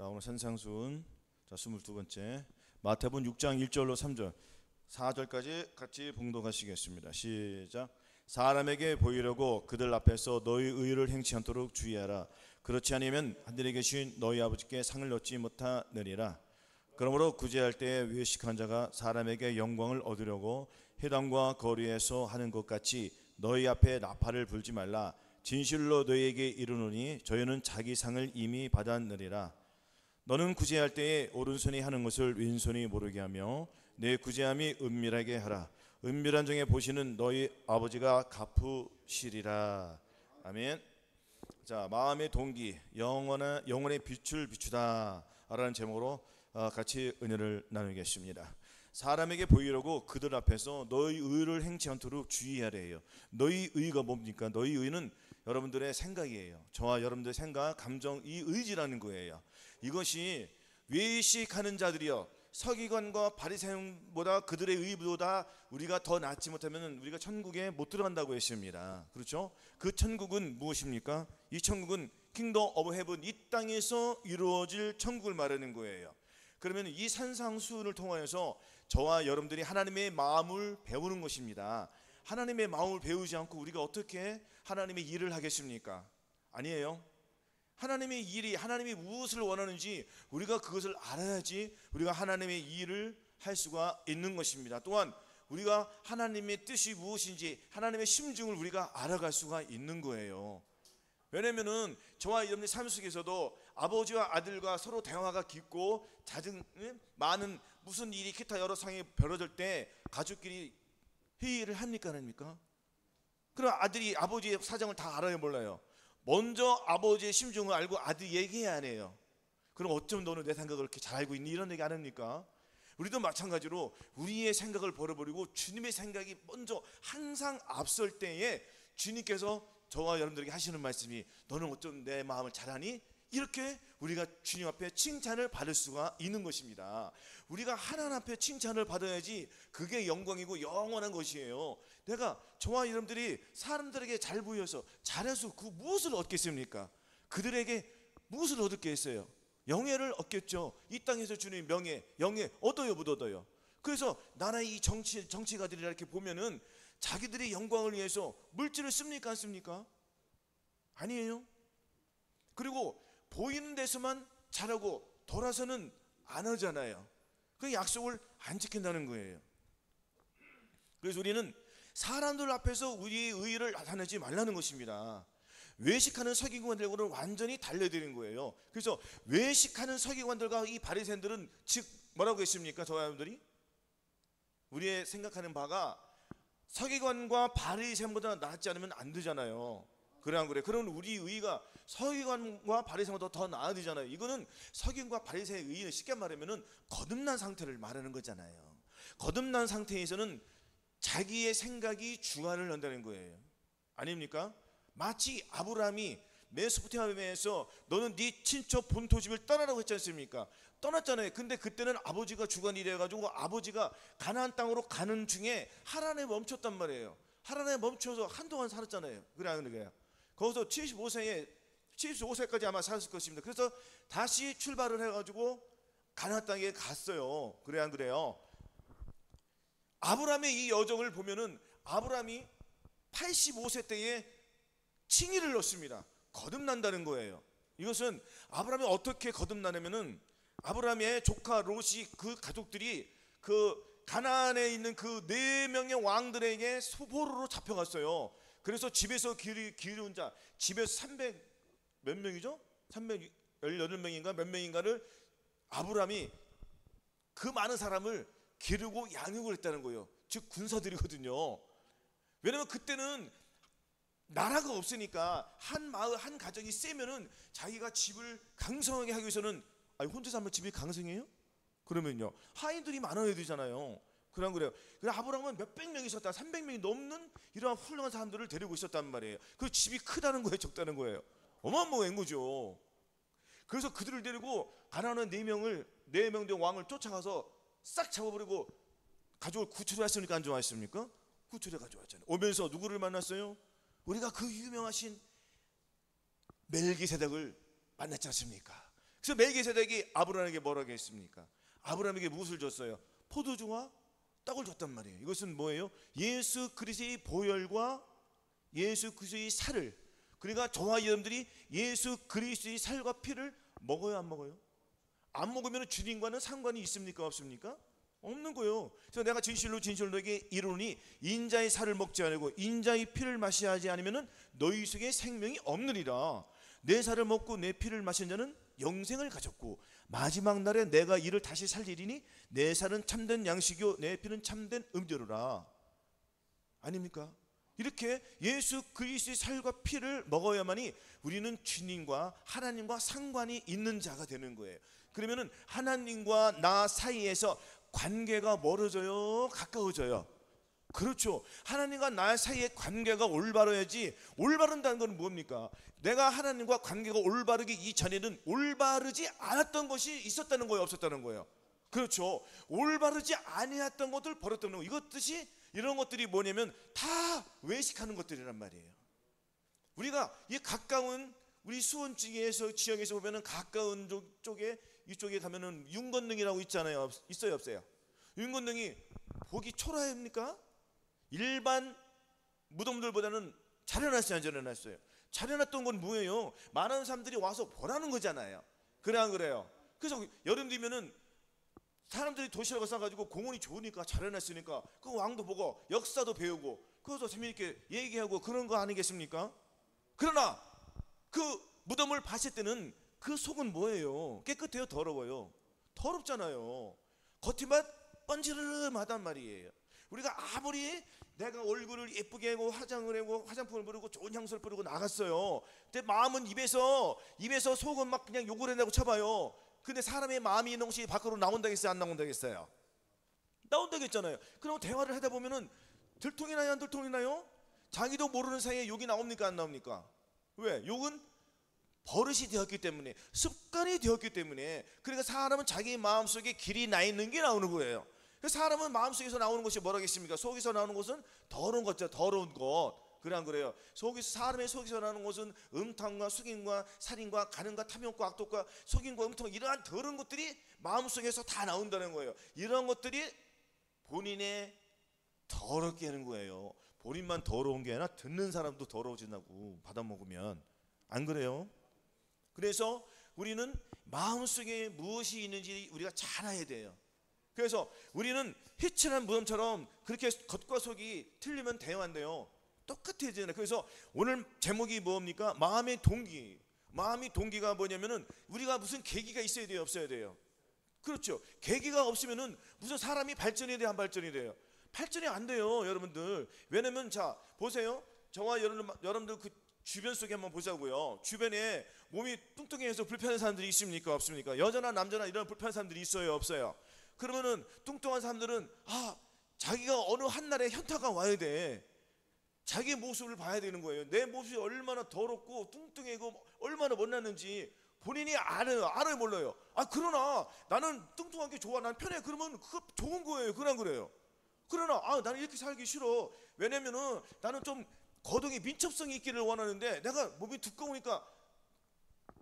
오늘 산상수훈 22번째 마태복음 6장 1절로 3절 4절까지 같이 봉독하시겠습니다. 시작. 사람에게 보이려고 그들 앞에서 너희 의를 행치 않도록 주의하라. 그렇지 않으면 하늘에 계신 너희 아버지께 상을 얻지 못하느니라. 그러므로 구제할 때에 외식한 자가 사람에게 영광을 얻으려고 회당과 거리에서 하는 것 같이 너희 앞에 나팔을 불지 말라. 진실로 너희에게 이르노니 저희는 자기 상을 이미 받았느니라. 너는 구제할 때에 오른손이 하는 것을 왼손이 모르게 하며 내 구제함이 은밀하게 하라. 은밀한 중에 보시는 너희 아버지가 갚으시리라. 아멘. 자, 마음의 동기, 영혼의 빛을 비추다 라는 제목으로 같이 은혜를 나누겠습니다. 사람에게 보이려고 그들 앞에서 너희 의를 행치 않도록 주의하래요. 너희 의가 뭡니까? 너희 의는 여러분들의 생각이에요. 저와 여러분들의 생각, 감정, 이 의지라는 거예요. 이것이 외식하는 자들이요, 서기관과 바리새인보다 그들의 의보다 우리가 더 낫지 못하면 우리가 천국에 못 들어간다고 했습니다. 그렇죠? 그 천국은 무엇입니까? 이 천국은 킹덤 오브 헤븐, 이 땅에서 이루어질 천국을 말하는 거예요. 그러면 이 산상수훈을 통하여서 저와 여러분들이 하나님의 마음을 배우는 것입니다. 하나님의 마음을 배우지 않고 우리가 어떻게 하나님의 일을 하겠습니까? 아니에요. 하나님의 일이, 하나님이 무엇을 원하는지 우리가 그것을 알아야지 우리가 하나님의 일을 할 수가 있는 것입니다. 또한 우리가 하나님의 뜻이 무엇인지, 하나님의 심중을 우리가 알아갈 수가 있는 거예요. 왜냐면은 저와 여러분의 삶 속에서도 아버지와 아들과 서로 대화가 깊고 많은 무슨 일이 기타 여러 상황이 벌어질 때 가족끼리 회의를 합니까 안 합니까? 그럼 아들이 아버지의 사정을 다 알아요 몰라요? 먼저 아버지의 심중을 알고 아들이 얘기해야 하네요. 그럼 어쩜 너는 내 생각을 그렇게 잘 알고 있니? 이런 얘기 안 합니까? 우리도 마찬가지로 우리의 생각을 버려버리고 주님의 생각이 먼저 항상 앞설 때에 주님께서 저와 여러분들에게 하시는 말씀이 너는 어쩜 내 마음을 잘 아니? 이렇게 우리가 주님 앞에 칭찬을 받을 수가 있는 것입니다. 우리가 하나님 앞에 칭찬을 받아야지 그게 영광이고 영원한 것이에요. 내가 저와 여러분들이 사람들에게 잘 보여서 잘해서 그 무엇을 얻겠습니까? 그들에게 무엇을 얻겠어요? 영예를 얻겠죠. 이 땅에서 주는 명예, 영예 얻어요 못 얻어요? 그래서 나라의 이 정치가들이라 이렇게 보면은 자기들의 영광을 위해서 물질을 씁니까 안 씁니까? 아니에요. 그리고 보이는 데서만 잘하고 돌아서는 안 하잖아요. 그 약속을 안 지킨다는 거예요. 그래서 우리는 사람들 앞에서 우리의 의의를 나타내지 말라는 것입니다. 외식하는 서기관들과는 완전히 달려드린 거예요. 그래서 외식하는 서기관들과 이 바리새인들은 즉 뭐라고 했습니까? 저와 여러분들이 우리의 생각하는 바가 서기관과 바리새인보다 낫지 않으면 안 되잖아요. 그래 안 그래? 그러면 우리 의가 서기관과 바리새인보다 더 나아야 되잖아요. 이거는 서기관과 바리새인의 의는 쉽게 말하면은 거듭난 상태를 말하는 거잖아요. 거듭난 상태에서는 자기의 생각이 주관을 한다는 거예요. 아닙니까? 마치 아브라함이 메소포타미아에서 너는 네 친척 본토 집을 떠나라고 했지 않습니까? 떠났잖아요. 근데 그때는 아버지가 주관이 돼가지고 아버지가 가나안 땅으로 가는 중에 하란에 멈췄단 말이에요. 하란에 멈춰서 한동안 살았잖아요. 그래 안 그래요? 거기서 75세까지 아마 살았을 것입니다. 그래서 다시 출발을 해가지고 가나안 땅에 갔어요. 그래 안 그래요? 아브라함의 이 여정을 보면은 아브라함이 85세 때에 칭의를 넣습니다. 거듭난다는 거예요. 이것은 아브라함이 어떻게 거듭나냐면은 아브라함의 조카 롯이 그 가족들이 그 가나안에 있는 그 4명의 왕들에게 포로로 잡혀갔어요. 그래서 집에서 기르는 자, 집에서 300 몇 명이죠? 318명인가 몇 명인가를 아브라함이 그 많은 사람을 기르고 양육을 했다는 거예요. 즉 군사들이거든요. 왜냐면 그때는 나라가 없으니까 한 마을 한 가정이 세면은 자기가 집을 강성하게 하기 위해서는 혼자 살면 집이 강성해요? 그러면요 하인들이 많아야 되잖아요. 그런 그래요. 그래서 아브라함은 몇백 명이 있었다, 300명이 넘는 이러한 훌륭한 사람들을 데리고 있었단 말이에요. 그 집이 크다는 거예요, 적다는 거예요? 어마어마한 거죠. 그래서 그들을 데리고 가나안 4명 된 왕을 쫓아가서 싹 잡아버리고 가족을 구출했습니까? 안 좋아했습니까? 구출해 가져왔잖아요. 오면서 누구를 만났어요? 우리가 그 유명하신 멜기세덱을 만났지 않습니까? 그래서 멜기세덱이 아브라함에게 뭐라고 했습니까? 아브라함에게 무엇을 줬어요? 포도주와 떡을 줬단 말이에요. 이것은 뭐예요? 예수 그리스도의 보혈과 예수 그리스도의 살을, 그러니까 저와 여러분들이 예수 그리스도의 살과 피를 먹어요, 안 먹어요? 안 먹으면 주님과는 상관이 있습니까, 없습니까? 없는 거예요. 그래서 내가 진실로 너에게 이르노니 인자의 살을 먹지 않고 인자의 피를 마시지 하지 않으면 너희 속에 생명이 없느니라. 내 살을 먹고 내 피를 마신 자는 영생을 가졌고 마지막 날에 내가 이를 다시 살리리니 내 살은 참된 양식이요 내 피는 참된 음료로라. 아닙니까? 이렇게 예수 그리스도의 살과 피를 먹어야만이 우리는 주님과 하나님과 상관이 있는 자가 되는 거예요. 그러면은 하나님과 나 사이에서 관계가 멀어져요, 가까워져요? 그렇죠. 하나님과 나 사이의 관계가 올바르야지. 올바른다는 건 뭡니까? 내가 하나님과 관계가 올바르기 이전에는 올바르지 않았던 것이 있었다는 거예요, 없었다는 거예요? 그렇죠. 올바르지 아니했던 것들 버렸다는 거예요. 이것들이, 이런 것들이 뭐냐면 다 외식하는 것들이란 말이에요. 우리가 이 가까운 우리 수원 지역에서 보면은 가까운 쪽에, 이쪽에 가면은 윤건능이라고 있잖아요. 있어요, 없어요? 윤건능이 보기 초라합니까? 일반 무덤들보다는 잘 해놨어요, 안 잘 해놨어요? 잘 해놨던 건 뭐예요? 많은 사람들이 와서 보라는 거잖아요. 그래 안 그래요? 그래서 여름 되면은 사람들이 도시락을 싸가지고 공원이 좋으니까 잘 해놨으니까 그 왕도 보고 역사도 배우고 그래서 재미있게 얘기하고 그런 거 아니겠습니까? 그러나 그 무덤을 봤을 때는 그 속은 뭐예요? 깨끗해요, 더러워요? 더럽잖아요. 겉이만 번지르르하단 말이에요. 우리가 아무리 내가 얼굴을 예쁘게 하고 화장을 하고 화장품을 바르고 좋은 향수를 뿌리고 나갔어요. 근데 마음은 입에서 속은 막 그냥 욕을 한다고 쳐봐요. 근데 사람의 마음이 있는 것이 밖으로 나온다겠어요, 안 나온다겠어요? 나온다겠잖아요. 그럼 대화를 하다 보면은 들통이 나요, 안 들통이 나요? 자기도 모르는 사이에 욕이 나옵니까, 안 나옵니까? 왜? 욕은 버릇이 되었기 때문에, 습관이 되었기 때문에. 그러니까 사람은 자기 마음속에 길이 나 있는 게 나오는 거예요. 사람은 마음속에서 나오는 것이 뭐라겠습니까? 속에서 나오는 것은 더러운 것이죠, 더러운 것. 그래 안 그래요? 사람의 속에서 나오는 것은 음탕과 숙임과 살인과 간음과 탐욕과 악독과 속임과 음탕, 이러한 더러운 것들이 마음속에서 다 나온다는 거예요. 이런 것들이 본인의 더럽게 하는 거예요. 본인만 더러운 게 아니라 듣는 사람도 더러워진다고, 받아먹으면. 안 그래요? 그래서 우리는 마음속에 무엇이 있는지 우리가 잘 알아야 돼요. 그래서 우리는 희친한 무덤처럼 그렇게 겉과 속이 틀리면 대화한대요. 똑같아지잖아요. 그래서 오늘 제목이 뭡니까? 마음의 동기. 마음의 동기가 뭐냐면은 우리가 무슨 계기가 있어야 돼요, 없어야 돼요? 그렇죠. 계기가 없으면은 무슨 사람이 발전이 돼요, 안 발전이 돼요? 발전이 안 돼요, 여러분들. 왜냐면 자 보세요. 저와 여러분들 그 주변 속에 한번 보자고요. 주변에 몸이 뚱뚱해서 불편한 사람들이 있습니까, 없습니까? 여자나 남자나 이런 불편한 사람들이 있어요, 없어요? 그러면은 뚱뚱한 사람들은 자기가 어느 한날에 현타가 와야 돼. 자기 모습을 봐야 되는 거예요. 내 모습이 얼마나 더럽고 뚱뚱하고 얼마나 못났는지 본인이 알아요, 몰라요? 그러나 나는 뚱뚱한 게 좋아, 난 편해. 그러면 그거 좋은 거예요. 그냥 그래요. 그러나 나는 이렇게 살기 싫어. 왜냐면은 나는 좀 거동이 민첩성이 있기를 원하는데 내가 몸이 두꺼우니까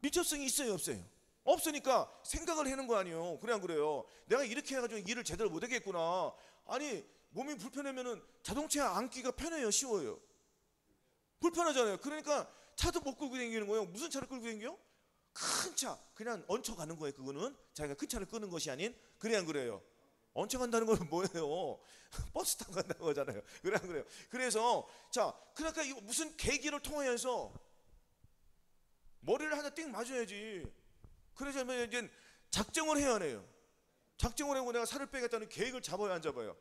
민첩성이 있어요, 없어요? 없으니까 생각을 하는 거 아니에요. 그래 안 그래요? 내가 이렇게 해가지고 일을 제대로 못하겠구나. 아니 몸이 불편하면은 자동차 안기가 편해요, 쉬워요? 불편하잖아요. 그러니까 차도 못 끌고 다니는 거예요. 무슨 차를 끌고 다녀요? 큰 차, 그냥 얹혀가는 거예요. 그거는 자기가 큰 차를 끄는 것이 아닌. 그래 안 그래요? 얹혀간다는 건 뭐예요? 버스 타고 간다는 거잖아요. 그래 안 그래요? 그래서 자, 그러니까 이거 무슨 계기를 통해서 머리를 하나 띵 맞아야지. 그래서 이제 작정을 해야 해요. 작정을 하고 내가 살을 빼겠다는 계획을 잡아야 안 잡아요?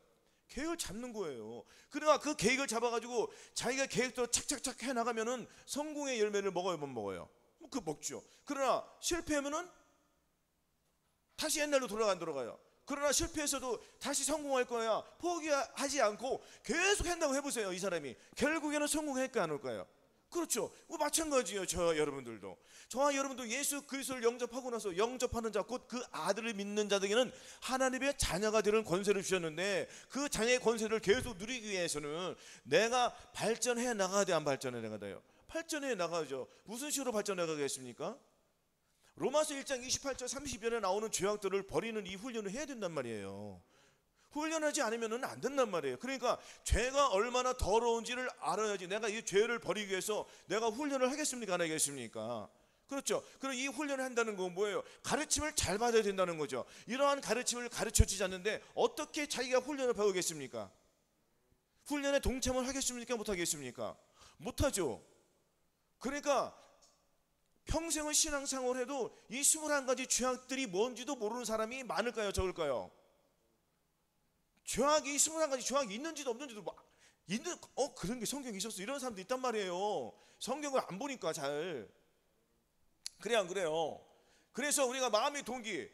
계획을 잡는 거예요. 그러나 그 계획을 잡아가지고 자기가 계획대로 착착착 해나가면은 성공의 열매를 먹어요, 못 먹어요? 그 먹죠. 그러나 실패하면은 다시 옛날로 돌아가요. 그러나 실패해서도 다시 성공할 거야. 포기하지 않고 계속 한다고 해보세요. 이 사람이 결국에는 성공할까 안 할까요? 그렇죠. 마찬가지예요. 저와 여러분들도. 저와 여러분도 예수 그리스도를 영접하고 나서 영접하는 자, 곧 그 아들을 믿는 자들에게는 하나님의 자녀가 되는 권세를 주셨는데 그 자녀의 권세를 계속 누리기 위해서는 내가 발전해 나가야 돼, 안 발전해 나가야 돼요? 발전해 나가죠. 무슨 식으로 발전해 나가겠습니까? 로마서 1장 28절 30절에 나오는 죄악들을 버리는 이 훈련을 해야 된단 말이에요. 훈련하지 않으면 안 된단 말이에요. 그러니까 죄가 얼마나 더러운지를 알아야지 내가 이 죄를 버리기 위해서 내가 훈련을 하겠습니까? 안 하겠습니까? 그렇죠. 그럼 이 훈련을 한다는 건 뭐예요? 가르침을 잘 받아야 된다는 거죠. 이러한 가르침을 가르쳐주지 않는데 어떻게 자기가 훈련을 배우겠습니까? 훈련에 동참을 하겠습니까? 못하겠습니까? 못하죠. 그러니까 평생을 신앙생활을 해도 이 21가지 죄악들이 뭔지도 모르는 사람이 많을까요? 적을까요? 죄악이 21가지 죄악이 있는지도 없는지도 있는 그런 게 성경에 있었어 이런 사람도 있단 말이에요. 성경을 안 보니까 잘. 그래 안 그래요? 그래서 우리가 마음의 동기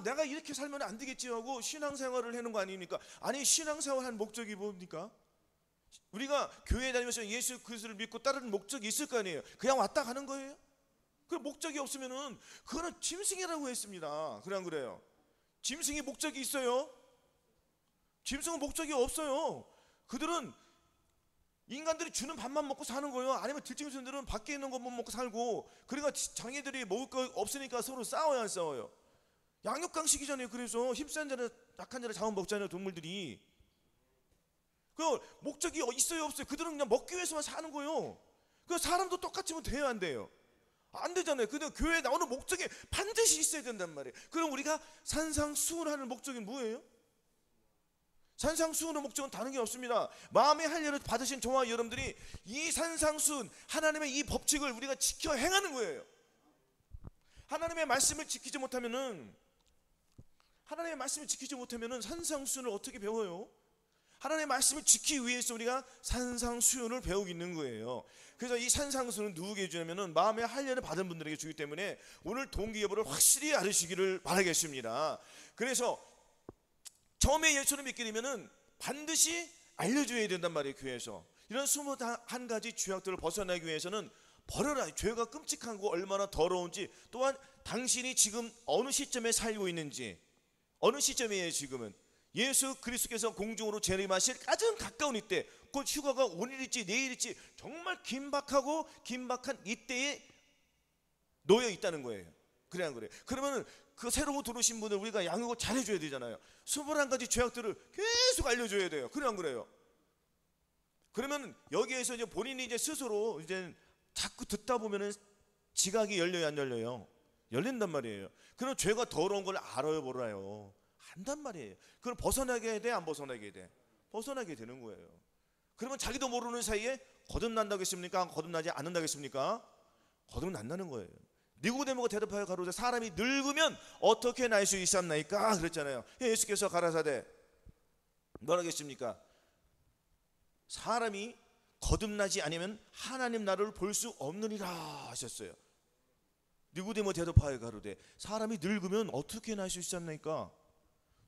내가 이렇게 살면 안 되겠지 하고 신앙생활을 하는 거 아닙니까? 아니 신앙생활 한 목적이 뭡니까? 우리가 교회 다니면서 예수 그리스도를 믿고 따르는 목적이 있을 거 아니에요. 그냥 왔다 가는 거예요? 그 목적이 없으면은 그거는 짐승이라고 했습니다. 그래 안 그래요? 짐승이 목적이 있어요? 짐승은 목적이 없어요. 그들은 인간들이 주는 밥만 먹고 사는 거예요. 아니면 들짐승들은 밖에 있는 것만 먹고 살고, 그러니까 장애들이 먹을 거 없으니까 서로 싸워야 안 싸워요? 양육강식이잖아요. 그래서 힘센 자를 약한 자를 잡아 먹잖아요. 동물들이. 그 목적이 있어요 없어요? 그들은 그냥 먹기 위해서만 사는 거예요. 그 사람도 똑같으면 돼요 안 돼요? 안 되잖아요. 근데 교회에 나오는 목적이 반드시 있어야 된단 말이에요. 그럼 우리가 산상수훈하는 목적이 뭐예요? 산상수훈의 목적은 다른 게 없습니다. 마음의 할례를 받으신 저와 여러분들이 이 산상수훈 하나님의 이 법칙을 우리가 지켜 행하는 거예요. 하나님의 말씀을 지키지 못하면은 산상수훈을 어떻게 배워요? 하나님의 말씀을 지키기 위해서 우리가 산상수훈을 배우고 있는 거예요. 그래서 이 산상수훈은 누구에게 주냐면은 마음의 할례를 받은 분들에게 주기 때문에 오늘 동기 여부를 확실히 알으시기를 바라겠습니다. 그래서 처음에 예수를 믿게 되면은 반드시 알려줘야 된단 말이에요. 교회에서 이런 21가지 죄악들을 벗어나기 위해서는 버려라. 죄가 끔찍한 거 얼마나 더러운지, 또한 당신이 지금 어느 시점에 살고 있는지, 어느 시점이에요 지금은. 예수 그리스도께서 공중으로 재림하실 가장 가까운 이때, 곧 휴가가 오늘일지 내일일지 정말 긴박한 이때에 놓여 있다는 거예요. 그래 안 그래요? 그러면 그 새로운 들어오신 분들 우리가 양육을 잘 해줘야 되잖아요. 21가지 죄악들을 계속 알려줘야 돼요. 그래 안 그래요? 그러면 여기에서 이제 본인이 이제 스스로 이제 자꾸 듣다 보면은 지각이 열려요 안 열려요? 열린단 말이에요. 그럼 죄가 더러운 걸 알아요 몰라요? 안단 말이에요. 그럼 벗어나게 돼 안 벗어나게 돼? 벗어나게 되는 거예요. 그러면 자기도 모르는 사이에 거듭난다고 했습니까? 거듭나지 않는다고 했습니까? 거듭난다는 거예요. 니고데모가 대답하여 가로되 사람이 늙으면 어떻게 날 수 있었나이까 그랬잖아요. 예수께서 가라사대 뭐라고 했습니까? 사람이 거듭나지 않으면 하나님 나라를 볼 수 없느니라 하셨어요. 니고데모 대답하여 가로되 사람이 늙으면 어떻게 날 수 있었나이까?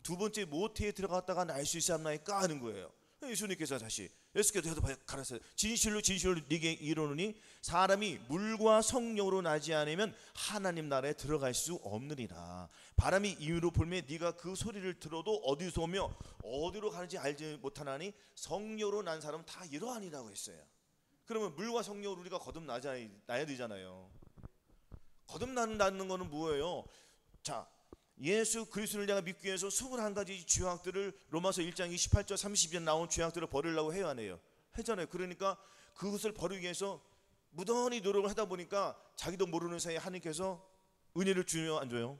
두 번째 모태에 들어갔다가 날 수 있었나이까 하는 거예요. 예수님께서 다시 예수께서 대답하여 가라사대 진실로 네게 이르노니 사람이 물과 성령으로 나지 않으면 하나님 나라에 들어갈 수 없느니라. 바람이 이유로 불면 네가 그 소리를 들어도 어디서 오며 어디로 가는지 알지 못하나니 성령으로 난 사람은 다 이러하니라고 했어요. 그러면 물과 성령으로 우리가 거듭나야 되잖아요. 거듭난다는 거는 뭐예요? 자, 예수 그리스도를 내가 믿기 위해서 21가지 죄악들을 로마서 1장 28절 30절 나온 죄악들을 버리려고 해야 하네요. 하잖아요. 그러니까 그것을 버리기 위해서 무던히 노력을 하다 보니까 자기도 모르는 사이에 하나님께서 은혜를 주며 안 줘요?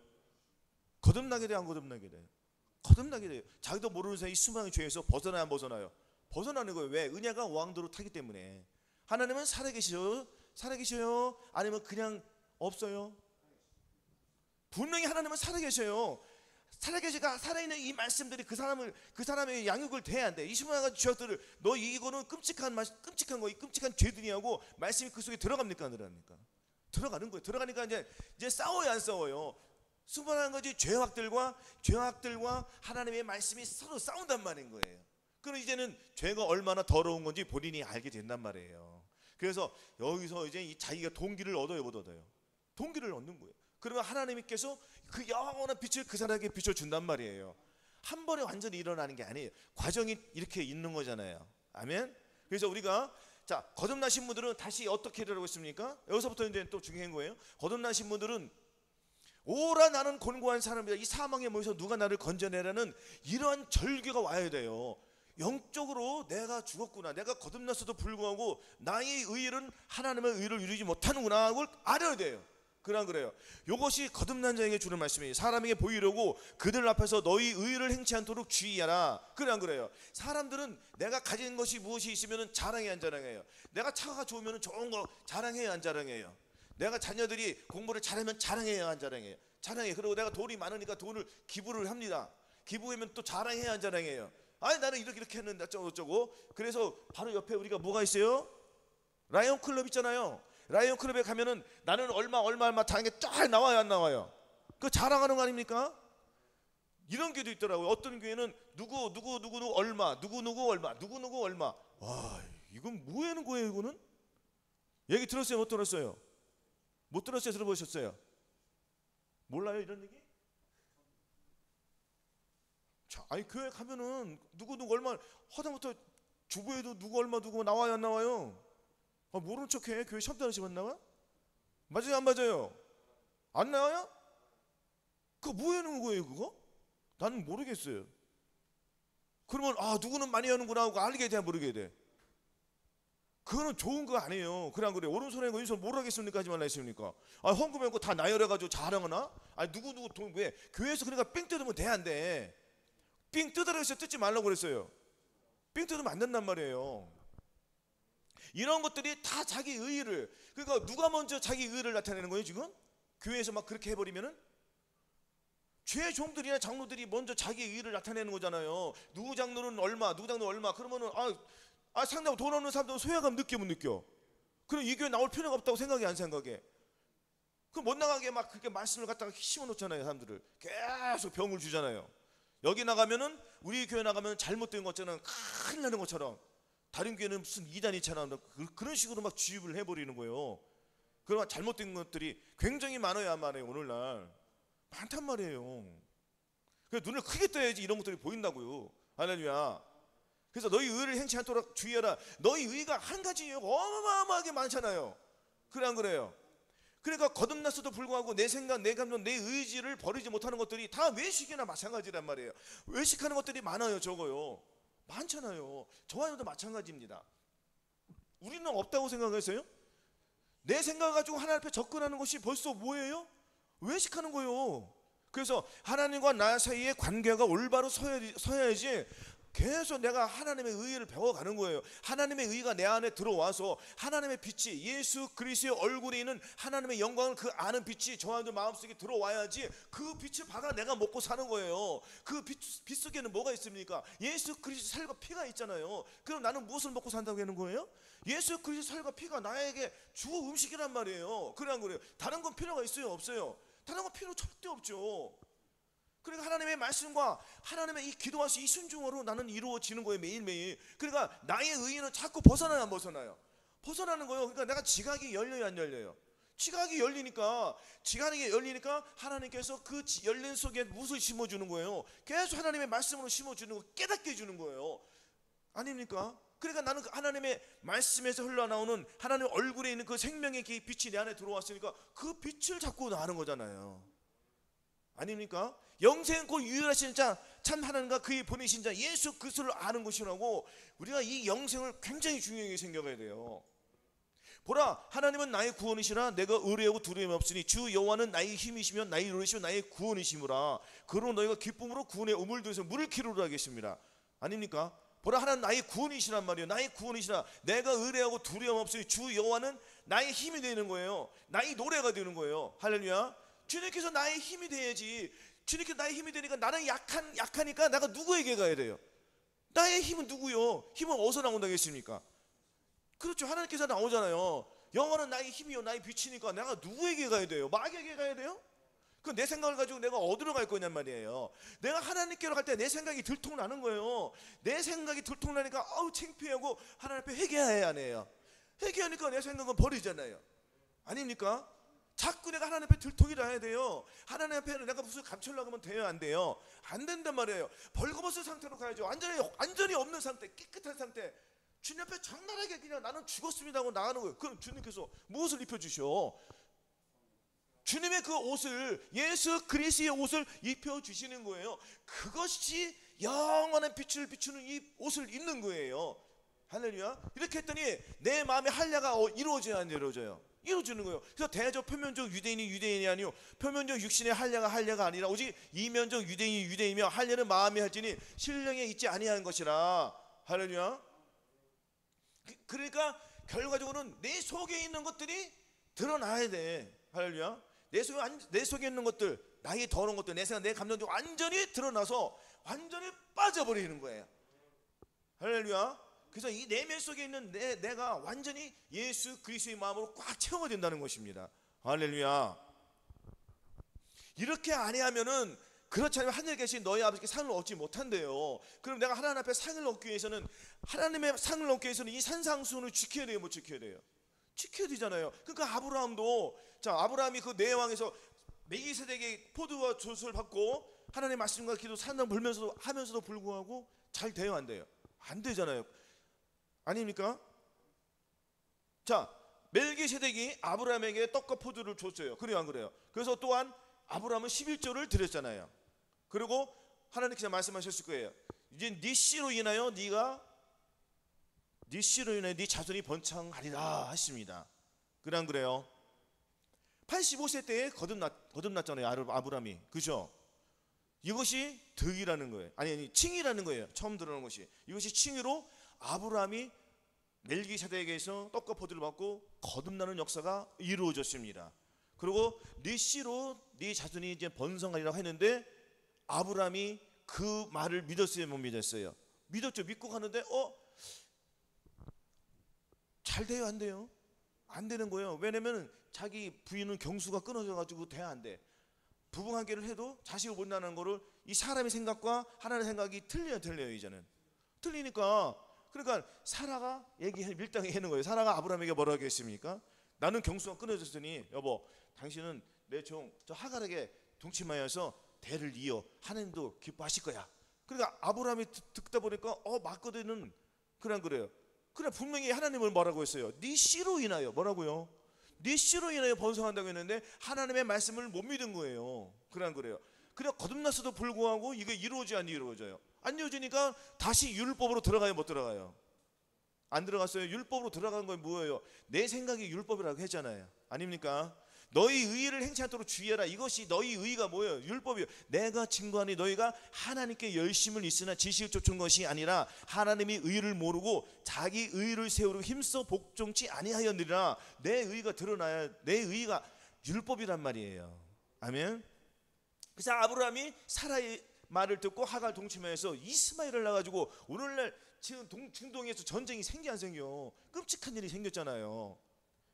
거듭나게 돼요 안 거듭나게 돼요? 거듭나게 돼요. 자기도 모르는 사이에 수많은 죄에서 벗어나야 안 벗어나요? 벗어나는 거예요. 왜? 은혜가 왕도로 타기 때문에. 하나님은 살아계셔요? 아니면 그냥 없어요? 분명히 하나님은 살아계셔요. 살아있는 이 말씀들이 그 사람의 양육을 대해야 돼. 21가지 죄악들을 이거는 끔찍한 거, 이 끔찍한 죄들이하고 말씀이 그 속에 들어갑니까 안 들어갑니까? 들어가는 거예요. 들어가니까 이제 싸워요 안 싸워요? 21가지 죄악들과 하나님의 말씀이 서로 싸운단 말인 거예요. 그럼 이제는 죄가 얼마나 더러운 건지 본인이 알게 된단 말이에요. 그래서 여기서 이제 자기가 동기를 얻어요 못 얻어요? 동기를 얻는 거예요. 그러면 하나님께서 그 영원한 빛을 그 사람에게 비춰준단 말이에요. 한 번에 완전히 일어나는 게 아니에요. 과정이 이렇게 있는 거잖아요. 아멘. 그래서 우리가 자 거듭나신 분들은 다시 어떻게 되라고 했습니까? 여기서부터 이제 또 중요한 거예요. 거듭나신 분들은 오라 나는 곤고한 사람이다. 이 사망의 몸에서 누가 나를 건져내라는 이러한 절규가 와야 돼요. 영적으로 내가 죽었구나, 내가 거듭났어도 불구하고 나의 의는 하나님의 의를 이루지 못하는구나, 그걸 알아야 돼요. 그래요. 이것이 거듭난 자에게 주는 말씀이에요. 사람에게 보이려고 그들 앞에서 너희 의를 행치 않도록 주의하라. 그래요. 사람들은 내가 가진 것이 무엇이 있으면 자랑해 안 자랑해요? 내가 차가 좋으면 좋은 거 자랑해야 안 자랑해요? 내가 자녀들이 공부를 잘하면 자랑해야 안 자랑해요? 자랑해. 그리고 내가 돈이 많으니까 돈을 기부를 합니다. 기부하면 또 자랑해야 안 자랑해요? 아니 나는 이렇게 했는데 어쩌고. 그래서 바로 옆에 우리가 뭐가 있어요? 라이언 클럽 있잖아요. 라이언 클럽에 가면은 나는 얼마 자랑이 쫙 나와요, 안 나와요? 그 자랑하는 거 아닙니까? 이런 교회도 있더라고요. 어떤 교회는 누구 얼마, 누구 얼마. 와, 이건 뭐 하는 거예요, 이거는? 얘기 들었어요, 못 들었어요? 못 들었어요, 들어보셨어요? 몰라요, 이런 얘기? 자, 아니 교회 가면은 누구 얼마, 하다못해 주부에도 누구 얼마 나와요, 안 나와요? 모르는 척해. 교회 시험 다니시면 안 나와? 맞아요, 안 맞아요? 안 나와요? 그거 뭐 하는 거예요, 그거? 나는 모르겠어요. 그러면 누구는 많이 하는구나 하고 알게 돼, 모르게 돼? 그거는 좋은 거 아니에요. 그래 안 그래요? 오른손에 왼손 뭘 하겠습니까? 하지 말라 했습니까? 헌금하고 다 나열해가지고 자랑하나? 누구 돈 왜? 교회에서 그러니까 삥 뜯으면 돼, 안 돼? 삥 뜯으라 해서 뜯지 말라고 그랬어요. 삥 뜯으면 안 된단 말이에요. 이런 것들이 다 자기 의의를, 그러니까 누가 먼저 자기 의의를 나타내는 거예요 지금? 교회에서 막 그렇게 해버리면은? 죄 종들이나 장로들이 먼저 자기 의의를 나타내는 거잖아요. 누구 장로는 얼마, 그러면은 상당히 돈 없는 사람들은 소외감 느껴 못 느껴? 그럼 이 교회 나올 필요가 없다고 생각해, 안 생각해? 그럼 못 나가게 막 그렇게 말씀을 갖다가 심어놓잖아요. 사람들을 계속 병을 주잖아요. 여기 나가면은, 우리 교회 나가면 잘못된 것처럼 큰일 나는 것처럼, 다른 교회는 무슨 이단이처럼 그런 식으로 막 주입을 해버리는 거예요. 그러면 잘못된 것들이 굉장히 많아요, 안 많아요? 오늘날 많단 말이에요. 그래서 눈을 크게 떠야지 이런 것들이 보인다고요. 할렐루야. 그래서 너희 의를 행치 않도록 주의하라. 너희 의가 한 가지예요. 어마어마하게 많잖아요. 그래 안 그래요? 그러니까 거듭났어도 불구하고 내 생각, 내 감정, 내 의지를 버리지 못하는 것들이 다 외식이나 마찬가지란 말이에요. 외식하는 것들이 많아요, 적어요. 많잖아요. 저와 여도 마찬가지입니다. 우리는 없다고 생각했어요? 내 생각 가지고 하나님 앞에 접근하는 것이 벌써 뭐예요? 외식하는 거예요. 그래서 하나님과 나 사이의 관계가 올바로 서야지 계속 내가 하나님의 의의를 배워가는 거예요. 하나님의 의의가 내 안에 들어와서 하나님의 빛이, 예수 그리스도의 얼굴에 있는 하나님의 영광을 그 아는 빛이 저와의 마음속에 들어와야지 그 빛을 받아 내가 먹고 사는 거예요. 그 빛 속에는 뭐가 있습니까? 예수 그리스도 살과 피가 있잖아요. 그럼 나는 무엇을 먹고 산다고 하는 거예요? 예수 그리스도 살과 피가 나에게 주 음식이란 말이에요. 그래 안 그래요? 다른 건 필요가 있어요, 없어요? 다른 건 필요 절대 없죠. 그러니까 하나님의 말씀과 하나님의 이 기도하시 이 순종으로 나는 이루어지는 거예요, 매일매일. 그러니까 나의 의의는 자꾸 벗어나요, 안 벗어나요? 벗어나는 거예요. 그러니까 내가 지각이 열려요, 안 열려요? 지각이 열리니까 하나님께서 그 열린 속에 무엇을 심어주는 거예요? 계속 하나님의 말씀으로 심어주는 거, 깨닫게 해주는 거예요. 아닙니까? 그러니까 나는 그 하나님의 말씀에서 흘러나오는 하나님의 얼굴에 있는 그 생명의 빛이 내 안에 들어왔으니까 그 빛을 자꾸 나는 거잖아요. 아닙니까? 영생고 유일하신 자, 참 하나님과 그의 보내신 자 예수 그리스도를 아는 것이라고. 우리가 이 영생을 굉장히 중요하게 생각해야 돼요. 보라, 하나님은 나의 구원이시라. 내가 의뢰하고 두려움이 없으니 주 여호와는 나의 힘이시며 나의 노래시며 나의 구원이시므라. 그러므로 너희가 기쁨으로 구원의 우물 들에서 물을 키우라 하겠습니다. 아닙니까? 보라, 하나님 나의 구원이시란 말이에요. 나의 구원이시라. 내가 의뢰하고 두려움 없으니 주 여호와는 나의 힘이 되는 거예요. 나의 노래가 되는 거예요. 할렐루야. 주님께서 나의 힘이 돼야지. 주님께서 나의 힘이 되니까 나는 약하니까 내가 누구에게 가야 돼요? 나의 힘은 누구요? 힘은 어디서 나온다겠습니까? 그렇죠. 하나님께서 나오잖아요. 영원한 나의 힘이요 나의 빛이니까 내가 누구에게 가야 돼요? 마귀에게 가야 돼요? 그 내 생각을 가지고 내가 어디로 갈 거냔 말이에요. 내가 하나님께로 갈 때 내 생각이 들통나는 거예요. 내 생각이 들통나니까 창피하고 하나님 앞에 회개해야 하네요. 회개하니까 내 생각은 버리잖아요. 아닙니까? 자꾸 내가 하나님 앞에 들통이 나야 돼요. 하나님 앞에는 내가 무슨 감추려고 하면 돼요, 안 돼요? 안 된단 말이에요. 벌거벗은 상태로 가야죠. 완전히 없는 상태, 깨끗한 상태. 주님 앞에 장난하게 그냥 나는 죽었습니다 하고 나가는 거예요. 그럼 주님께서 무엇을 입혀주셔? 주님의 그 옷을, 예수 그리스도의 옷을 입혀주시는 거예요. 그것이 영원한 빛을 비추는 이 옷을 입는 거예요. 할렐루야. 이렇게 했더니 내 마음의 할례가 이루어져야 안 이루어져요? 이루어지는 거예요. 그래서 대적 표면적 유대인이 유대인이 아니요 표면적 육신의 할례가 아니라 오직 이면적 유대인이 유대인이며 할례는 마음에 할지니 신령에 있지 아니한 것이라. 할렐루야. 그러니까 결과적으로는 내 속에 있는 것들이 드러나야 돼. 할렐루야. 내 속에 있는 것들, 나의 더러운 것들, 내 생각, 내 감정이 완전히 드러나서 완전히 빠져버리는 거예요. 할렐루야. 그래서 이 내면 속에 있는 내가 완전히 예수 그리스도의 마음으로 꽉 채워야 된다는 것입니다. 할렐루야. 이렇게 아니하면은, 그렇지 않으면 하늘에 계신 너희 아버지께 상을 얻지 못한대요. 그럼 내가 하나님 앞에 상을 얻기 위해서는, 하나님의 상을 얻기 위해서는 이 산상수훈을 지켜야 돼요, 못 지켜야 돼요? 지켜야 되잖아요. 그러니까 아브라함도, 자, 아브라함이 그 내왕에서 멜기세덱의 포도와 젖을 받고 하나님의 말씀과 기도 산당 하면서도 불구하고 잘 돼요, 안 돼요? 안 되잖아요. 아닙니까? 자, 멜기세덱이 아브라함에게 떡과 포도를 줬어요. 그래요, 안 그래요? 그래서 또한 아브라함은 11조를 드렸잖아요. 그리고 하나님께서 말씀하셨을 거예요. 이제 네 씨로 인하여 네 자손이 번창하리라 하십니다. 그래, 안 그래요? 85세 때에 거듭났잖아요, 아브라함이. 그죠? 이것이 덕이라는 거예요. 아니, 칭이라는 거예요. 처음 들어오는 것이. 이것이 칭의로 아브라함이 멜기세덱에게서 떡과 포도를 받고 거듭나는 역사가 이루어졌습니다. 그리고 네 씨로 네 자손이 이제 번성하리라고 했는데, 아브라함이 그 말을 믿었어요, 못 믿었어요? 믿었죠. 믿고 가는데 잘 돼요, 안 돼요? 안 되는 거예요. 왜냐면 자기 부인은 경수가 끊어져 가지고 돼, 안 돼? 부부관계를 해도 자식을 못 낳는 거를, 이 사람의 생각과 하나님의 생각이 틀려요. 이제는 틀리니까, 그러니까 사라가 밀당해 하는 거예요. 사라가 아브라함에게 뭐라고 했습니까? 나는 경수가 끊어졌으니 여보, 당신은 내 종 저 하갈에게 동침하여서 대를 이어 하나님도 기뻐하실 거야. 그러니까 아브라함이 듣다 보니까 맞거든은. 그래요. 그래, 분명히 하나님을 뭐라고 했어요? 네 씨로 인하여, 뭐라고요? 네 씨로 인하여 번성한다고 했는데 하나님의 말씀을 못 믿은 거예요. 그래요. 그래, 거듭났어도 불구하고 이게 이루어져요? 안 이루어지니까 다시 율법으로 들어가요, 못 들어가요? 안 들어갔어요. 율법으로 들어간 건 뭐예요? 내 생각이 율법이라고 했잖아요. 아닙니까? 너희 의의를 행치 않도록 주의하라. 이것이 너희 의의가 뭐예요? 율법이에요. 내가 증거하니 너희가 하나님께 열심을 있으나 지식을 쫓은 것이 아니라 하나님이 의의를 모르고 자기 의의를 세우려 힘써 복종치 아니하였느니라. 내 의의가 드러나야, 내 의의가 율법이란 말이에요. 아멘. 그래서 아브라함이 사라의 말을 듣고 하갈 동침하여서 이스마엘을 낳아가지고 오늘날 지금 중동에서 전쟁이 생기 안 생겨? 끔찍한 일이 생겼잖아요.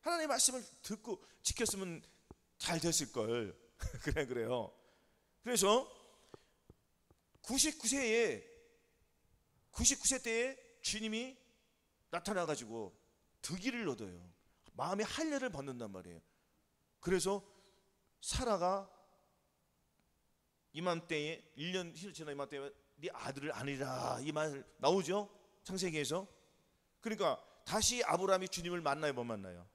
하나님의 말씀을 듣고 지켰으면 잘 됐을 걸. 그래요. 그래서 99세 때에 주님이 나타나가지고 득의를 얻어요. 마음의 할례를 받는단 말이에요. 그래서 사라가 이맘때에 1년 지나 이맘때에 네 아들을 아니라, 이 말 나오죠, 창세기에서. 그러니까 다시 아브라함이 주님을 만나요, 못 만나요?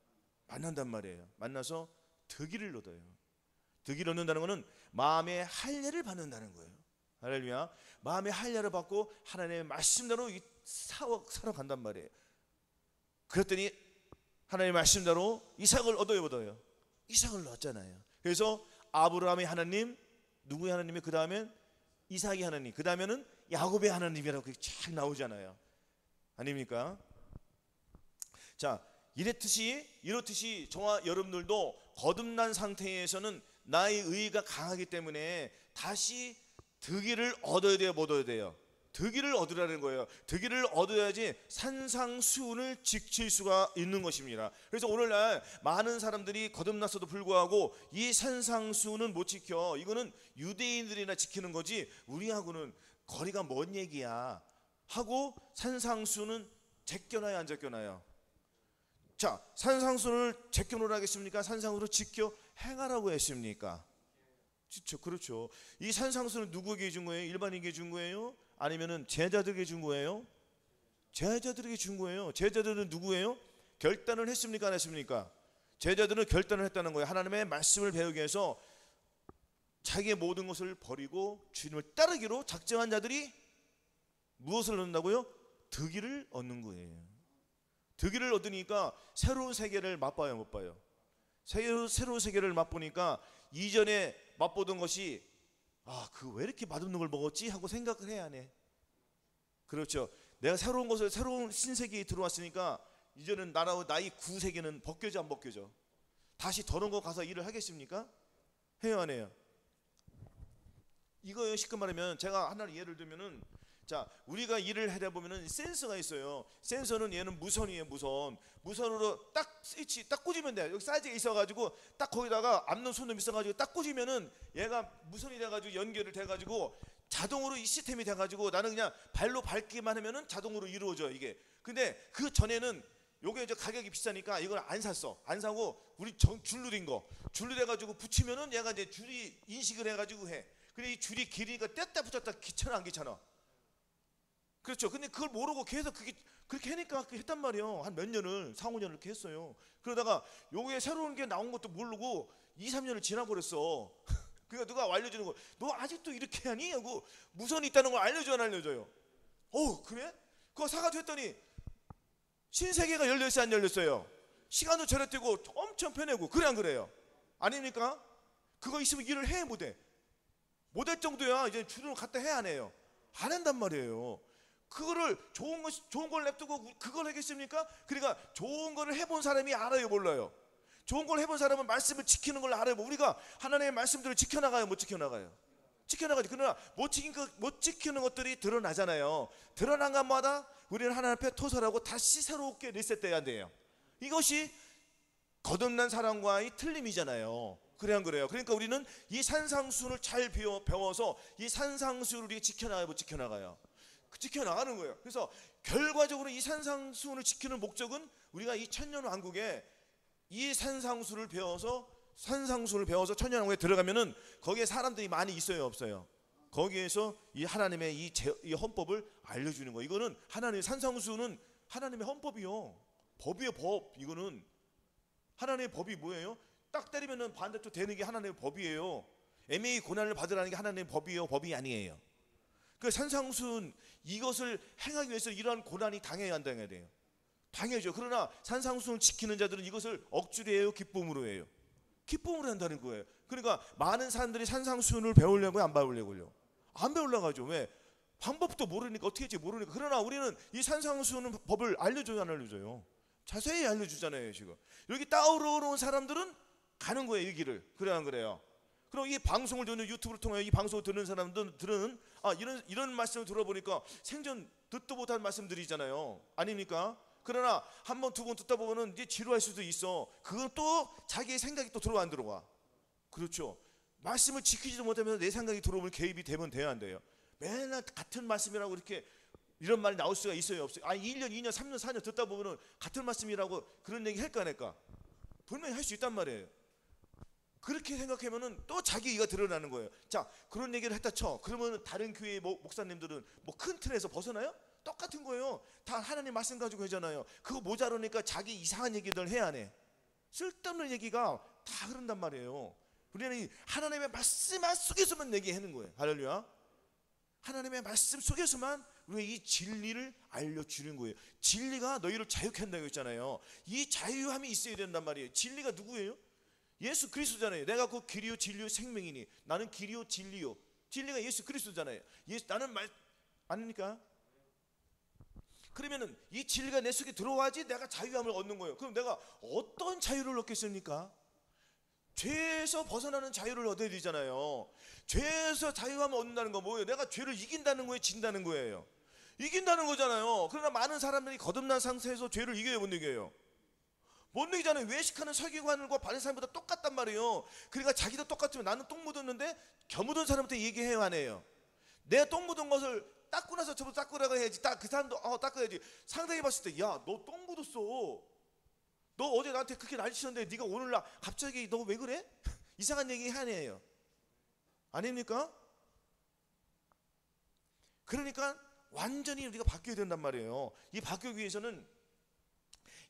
만난단 말이에요. 만나서 득의를 얻어요. 득의를 얻는다는 것은 마음의 할례를 받는다는 거예요. 할렐루야. 마음의 할례를 받고 하나님의 말씀대로 살아간단 말이에요. 그랬더니 하나님의 말씀대로 이삭을 얻어요? 이삭을 얻잖아요. 그래서 아브라함의 하나님, 누구의 하나님이, 그 다음엔 이삭의 하나님, 그 다음에는 야곱의 하나님이라고 쫙 나오잖아요. 아닙니까? 자, 이렇듯이 저와 여러분들도 거듭난 상태에서는 나의 의의가 강하기 때문에 다시 득의를 얻어야 돼요, 못 얻어야 돼요? 득의를 얻으라는 거예요. 득의를 얻어야지 산상수훈을 지킬 수가 있는 것입니다. 그래서 오늘날 많은 사람들이 거듭났어도 불구하고 이 산상수훈은 못 지켜. 이거는 유대인들이나 지키는 거지 우리하고는 거리가 먼 얘기야 하고 산상수훈은 제껴놔요, 안 제껴놔요? 자, 산상수훈을 제껴놓으라 하겠습니까? 산상수훈을 지켜 행하라고 했습니까? 그렇죠. 이 산상수훈은 누구에게 준 거예요? 일반인에게 준 거예요? 아니면은 제자들에게 준 거예요? 제자들에게 준 거예요. 제자들은 누구예요? 결단을 했습니까, 안 했습니까? 제자들은 결단을 했다는 거예요. 하나님의 말씀을 배우기 위해서 자기의 모든 것을 버리고 주님을 따르기로 작정한 자들이 무엇을 얻는다고요? 득의를 얻는 거예요. 득의를 얻으니까 새로운 세계를 맛봐요, 못 봐요? 새로운 세계를 맛보니까 이전에 맛보던 것이 그 왜 이렇게 맛없는 걸 먹었지? 하고 생각을 해야 하네. 그렇죠. 내가 새로운 것을, 새로운 신세계에 들어왔으니까 이제는 나의 구세계는 벗겨져 안 벗겨져? 다시 더러운 거 가서 일을 하겠습니까? 해요 안 해요? 이거요. 쉽게 말하면 제가 하나를 예를 들면은, 자, 우리가 일을 하다 보면은 센서가 있어요. 센서는 얘는 무선이에요. 무선으로 딱 스위치 딱 꽂으면 돼요. 여기 사이즈가 있어가지고 딱 거기다가 앞놈 손놈 있어가지고 딱 꽂으면은 얘가 무선이 돼가지고 연결을 돼가지고 자동으로 이 시스템이 돼가지고 나는 그냥 발로 밟기만 하면은 자동으로 이루어져 이게. 근데 그 전에는 요게 이제 가격이 비싸니까 이걸 안 샀어. 안 사고 우리 줄누린 거 줄누려가지고 붙이면은 얘가 이제 줄이 인식을 해가지고 해. 근데 이 줄이 길이니까 뗐다 붙였다 귀찮아 안 귀찮아? 그렇죠. 근데 그걸 모르고 계속 그렇게 하니까 했단 말이에요. 한 몇 년을 4, 5년을 이렇게 했어요. 그러다가 요게 새로운 게 나온 것도 모르고 2, 3년을 지나버렸어. 그러니까 누가 알려주는 거, 너 아직도 이렇게 하니? 하고 무선이 있다는 걸 알려줘요 안 알려줘요? 그래? 그거 사가지고 했더니 신세계가 열렸어요 안 열렸어요? 시간도 절약되고 엄청 편하고 그래 안 그래요? 아닙니까? 그거 있으면 일을 해 못해? 못할 정도야. 이제 줄을 갖다 해야 안 해요? 안 한단 말이에요. 그거를 좋은 걸 냅두고 그걸 하겠습니까? 그러니까 좋은 거를 해본 사람이 알아요 몰라요? 좋은 걸 해본 사람은 말씀을 지키는 걸 알아요. 우리가 하나님의 말씀들을 지켜나가요 못 지켜나가요? 지켜나가지. 그러나 못 지키는 것들이 드러나잖아요. 드러난 것마다 우리는 하나님 앞에 토설하고 다시 새롭게 리셋돼야 돼요. 이것이 거듭난 사람과의 틀림이잖아요. 그래 안 그래요? 그러니까 우리는 이 산상수훈을 잘 배워서 이 산상수훈을 우리가 지켜나가요 못 지켜나가요? 지켜나가는 거예요. 그래서 결과적으로 이 산상수훈을 지키는 목적은 우리가 이 천년왕국에 이 산상수를 배워서 천년왕국에 들어가면은 거기에 사람들이 많이 있어요 없어요? 거기에서 이 하나님의 이 헌법을 알려주는 거예요. 이거는 하나님의 산상수훈은 하나님의 헌법이요. 법이요 법. 이거는 하나님의 법이 뭐예요? 딱 때리면은 반대쪽 되는 게 하나님의 법이에요. 애매히 고난을 받으라는 게 하나님의 법이에요 법이 아니에요. 그 산상수훈 이것을 행하기 위해서 이러한 고난이 당해야 돼요. 당해죠. 그러나 산상수훈을 지키는 자들은 이것을 억지로 해요 기쁨으로 해요? 기쁨으로 한다는 거예요. 그러니까 많은 사람들이 산상수훈을 배우려고요 안 배우려고요? 안 배우려고 하죠. 왜? 방법도 모르니까 어떻게 할지 모르니까. 그러나 우리는 이 산상수훈 법을 알려줘요 안 알려줘요? 자세히 알려주잖아요. 지금 여기 따오러온 사람들은 가는 거예요 이 길을. 그래 안 그래요? 그럼 이 방송을 듣는 유튜브를 통해 이 방송을 듣는 사람들은 이런 말씀을 들어보니까 생전 듣도 못한 말씀들이잖아요. 아닙니까? 그러나 한 번, 두 번 듣다 보면은 이제 지루할 수도 있어. 그건 또 자기의 생각이 또 들어와 안 들어와? 그렇죠. 말씀을 지키지도 못하면서 내 생각이 들어오면 개입이 되면 돼야 안 돼요? 맨날 같은 말씀이라고 이렇게 이런 말이 나올 수가 있어요 없어요? 1년, 2년, 3년, 4년 듣다 보면은 같은 말씀이라고 그런 얘기 할까 안 할까? 분명히 할 수 있단 말이에요. 그렇게 생각하면은 또 자기 의가 드러나는 거예요. 자, 그런 얘기를 했다 쳐. 그러면 다른 교회 목사님들은 뭐 큰 틀에서 벗어나요? 똑같은 거예요. 다 하나님 말씀 가지고 하잖아요. 그거 모자르니까 자기 이상한 얘기들 해야 안 해? 쓸데없는 얘기가 다 흐른단 말이에요. 우리는 하나님의 말씀 속에서만 얘기하는 거예요. 할렐루야. 하나님의 말씀 속에서만 우리가 이 진리를 알려주는 거예요. 진리가 너희를 자유케 한다고 했잖아요. 이 자유함이 있어야 된단 말이에요. 진리가 누구예요? 예수 그리스도잖아요. 내가 그 길이요 진리요 생명이니. 나는 길이요 진리요. 진리가 예수 그리스도잖아요. 나는 말 아닙니까? 그러면은 이 진리가 내 속에 들어와야지 내가 자유함을 얻는 거예요. 그럼 내가 어떤 자유를 얻겠습니까? 죄에서 벗어나는 자유를 얻어야 되잖아요. 죄에서 자유함을 얻는다는 건 뭐예요? 내가 죄를 이긴다는 거예요? 진다는 거예요? 이긴다는 거잖아요. 그러나 많은 사람들이 거듭난 상태에서 죄를 이겨요 못 이겨요? 못 이기잖아요. 외식하는 서기관과 바리새인보다 똑같단 말이에요. 그러니까 자기도 똑같으면 나는 똥 묻었는데 겨 묻은 사람한테 얘기해요 안 해요? 내가 똥 묻은 것을 닦고 나서 저보다 닦으라고 해야지. 그 사람도 닦아야지. 상대히 봤을 때 야 너 똥 묻었어. 너 어제 나한테 그렇게 난리쳤는데 네가 오늘날 갑자기 너 왜 그래? 이상한 얘기 하네요. 아닙니까? 그러니까 완전히 우리가 바뀌어야 된단 말이에요. 이 바뀌기 위해서는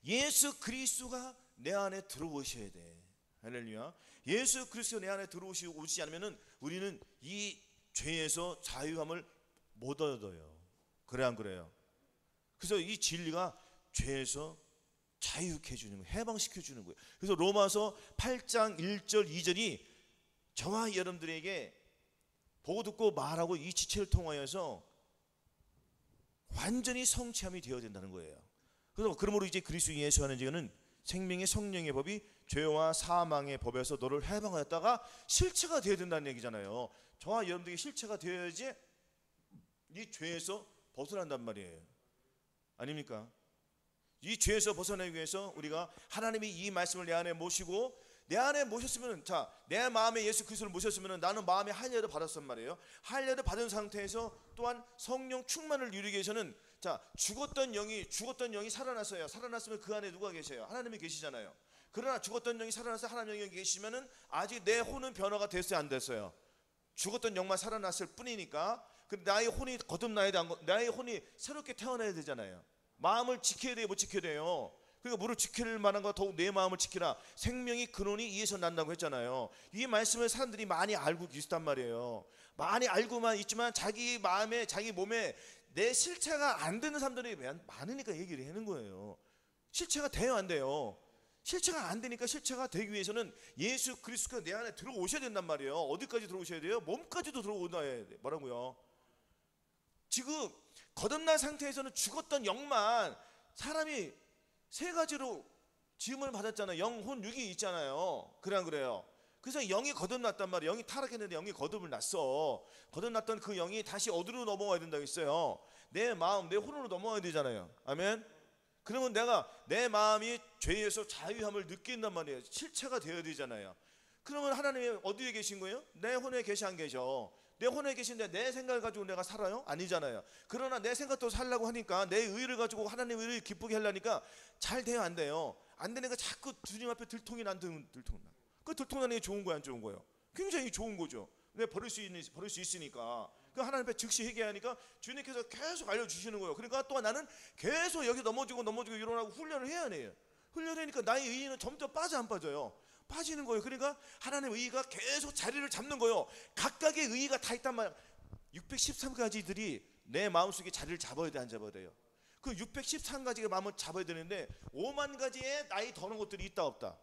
예수 그리스도가 내 안에 들어오셔야 돼. 할렐루야. 예수 그리스도 내 안에 들어오시지 않으면은 우리는 이 죄에서 자유함을 못 얻어요. 그래 안 그래요? 그래서 이 진리가 죄에서 자유케 해주는 거예요. 해방시켜 주는 거예요. 그래서 로마서 8장 1절 2절이 저와 여러분들에게 보고 듣고 말하고 이 지체를 통하여서 완전히 성취함이 되어야 된다는 거예요. 그래서 그러므로 이제 그리스도 예수 안에 지는 생명의 성령의 법이 죄와 사망의 법에서 너를 해방하였다가 실체가 되어야 된다는 얘기잖아요. 저와 여러분들에게 실체가 되어야지 이 죄에서 벗어난단 말이에요. 아닙니까? 이 죄에서 벗어나기 위해서 우리가 하나님이 이 말씀을 내 안에 모시고, 내 안에 모셨으면, 자, 내 마음에 예수 그리스도를 모셨으면 나는 마음에 할례를 받았단 말이에요. 할례를 받은 상태에서 또한 성령 충만을 이루기 위해서는, 자, 죽었던 영이 살아났어요. 살아났으면 그 안에 누가 계셔요? 하나님이 계시잖아요. 그러나 죽었던 영이 살아나서 하나님이 계시면은 아직 내 혼은 변화가 됐어요, 안 됐어요? 죽었던 영만 살아났을 뿐이니까. 근데 나의 혼이 거듭나야 돼, 나의 혼이 새롭게 태어나야 되잖아요. 마음을 지켜야 돼요, 못 지켜야 돼요? 그러니까 무릇 지킬 만한 거 더욱 내 마음을 지키라. 생명이 근원이 이에서 난다고 했잖아요. 이 말씀을 사람들이 많이 알고 계시단 말이에요. 많이 알고만 있지만 자기 마음에, 자기 몸에 내 실체가 안 되는 사람들이 많으니까 얘기를 하는 거예요. 실체가 돼요, 안 돼요? 실체가 안 되니까 실체가 되기 위해서는 예수 그리스도가 내 안에 들어오셔야 된단 말이에요. 어디까지 들어오셔야 돼요? 몸까지도 들어오셔야 돼요. 뭐라고요? 지금 거듭난 상태에서는 죽었던 영만, 사람이 세 가지로 지음을 받았잖아요. 영, 혼, 육이 있잖아요. 그래 안 그래요? 그래서 영이 거듭났단 말이에요. 영이 타락했는데 영이 거듭을 났어. 거듭났던 그 영이 다시 어디로 넘어가야 된다고 했어요? 내 마음, 내 혼으로 넘어가야 되잖아요. 아멘. 그러면 내가 내 마음이 죄에서 자유함을 느낀단 말이에요. 실체가 되어야 되잖아요. 그러면 하나님이 어디에 계신 거예요? 내 혼에 계시 안 계셔? 내 혼에 계신데 내 생각을 가지고 내가 살아요? 아니잖아요. 그러나 내 생각도 살려고 하니까, 내 의를 가지고 하나님의 의를 기쁘게 하려니까 잘 돼요, 안 돼요? 안 되니까 자꾸 주님 앞에 들통이 난 들통나. 그 들통나는 게 좋은 거야, 안 좋은 거예요? 굉장히 좋은 거죠. 내가 버릴 수 있으니까. 그 하나님 앞에 즉시 회개하니까 주님께서 계속 알려주시는 거예요. 그러니까 또한 나는 계속 여기 넘어지고 일어나고 훈련을 해야 해요. 훈련하니까 나의 의의는 점점 빠져 안 빠져요? 빠지는 거예요. 그러니까 하나님의 의의가 계속 자리를 잡는 거예요. 각각의 의의가 다 있단 말이에요. 613가지들이 내 마음속에 자리를 잡아야 돼, 안 잡아야 돼요? 그 613가지의 마음을 잡아야 되는데 5만 가지의 나이 더는 것들이 있다 없다?